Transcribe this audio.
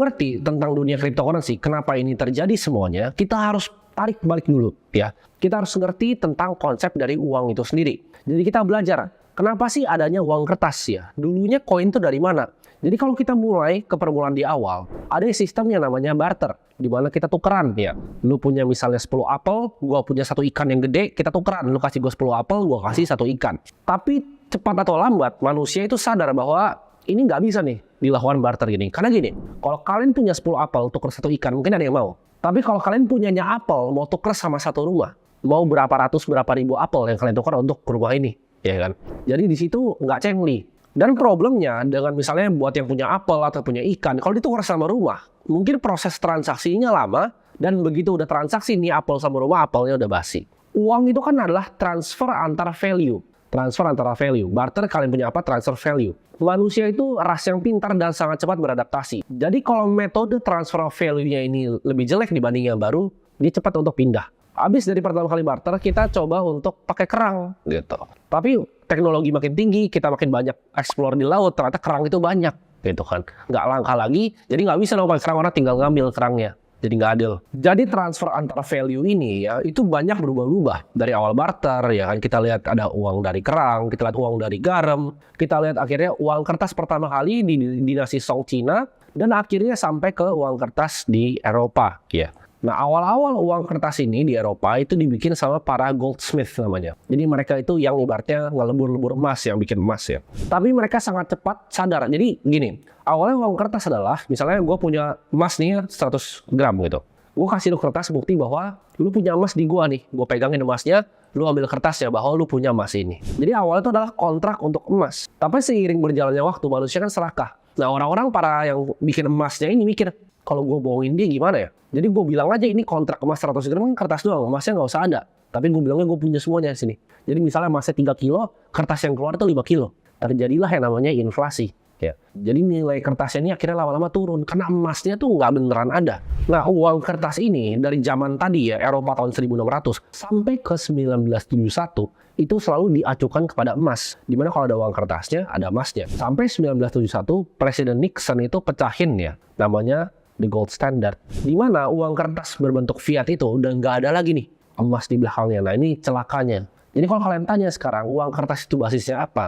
Ngerti tentang dunia cryptocurrency, kenapa ini terjadi semuanya, kita harus tarik balik dulu ya. Kita harus ngerti tentang konsep dari uang itu sendiri. Jadi kita belajar, kenapa sih adanya uang kertas ya? Dulunya koin itu dari mana? Jadi kalau kita mulai ke permulaan di awal, ada sistem yang namanya barter, di mana kita tukeran ya. Lu punya misalnya 10 apel, gua punya satu ikan yang gede, kita tukeran. Lu kasih gua 10 apel, gua kasih satu ikan. Tapi cepat atau lambat, manusia itu sadar bahwa ini nggak bisa nih dilakukan barter gini. Karena gini, kalau kalian punya 10 apel, tuker satu ikan, mungkin ada yang mau. Tapi kalau kalian punyanya apel, mau tuker sama satu rumah, mau berapa ratus, berapa ribu apel yang kalian tukar untuk rumah ini, ya kan? Jadi di situ nggak cengli. Dan problemnya dengan misalnya buat yang punya apel atau punya ikan, kalau ditukar sama rumah, mungkin proses transaksinya lama, dan begitu udah transaksi nih apel sama rumah, apelnya udah basi. Uang itu kan adalah transfer antara value. Transfer antara value. Barter kalian punya apa? Transfer value. Manusia itu ras yang pintar dan sangat cepat beradaptasi. Jadi kalau metode transfer value-nya ini lebih jelek dibanding yang baru, dia cepat untuk pindah. Habis dari pertama kali barter, kita coba untuk pakai kerang gitu. Tapi teknologi makin tinggi, kita makin banyak explore di laut, ternyata kerang itu banyak gitu kan. Nggak langka lagi, jadi nggak bisa dong pakai kerang, orang tinggal ngambil kerangnya. Jadi nggak adil. Jadi transfer antara value ini ya itu banyak berubah-ubah. Dari awal barter ya kan kita lihat ada uang dari kerang, kita lihat uang dari garam, kita lihat akhirnya uang kertas pertama kali di dinasti Song Cina dan akhirnya sampai ke uang kertas di Eropa ya. Nah awal-awal uang kertas ini di Eropa itu dibikin sama para goldsmith namanya. Jadi mereka itu yang ibaratnya ngelebur-lebur emas, yang bikin emas ya. Tapi mereka sangat cepat sadar. Jadi gini, awalnya uang kertas adalah misalnya gue punya emas nih 100 gram gitu. Gue kasih lu kertas bukti bahwa lu punya emas di gua nih. Gue pegangin emasnya, lu ambil kertasnya bahwa lu punya emas ini. Jadi awalnya itu adalah kontrak untuk emas. Tapi seiring berjalannya waktu manusia kan serakah. Nah orang-orang para yang bikin emasnya ini mikir, kalau gue bohongin dia gimana ya? Jadi gue bilang aja ini kontrak emas 100 gram kan kertas doang, emasnya nggak usah ada. Tapi gue bilangnya gue punya semuanya di sini. Jadi misalnya emasnya 3 kilo, kertas yang keluar itu 5 kilo. Terjadilah yang namanya inflasi. Ya. Jadi nilai kertasnya ini akhirnya lama-lama turun karena emasnya tuh nggak beneran ada. Nah uang kertas ini dari zaman tadi ya Eropa tahun 1600 sampai ke 1971 itu selalu diacukan kepada emas. Dimana kalau ada uang kertasnya ada emasnya. Sampai 1971 Presiden Nixon itu pecahin ya namanya the gold standard. Dimana uang kertas berbentuk fiat itu udah nggak ada lagi nih emas di belakangnya. Nah ini celakanya. Jadi kalau kalian tanya sekarang uang kertas itu basisnya apa?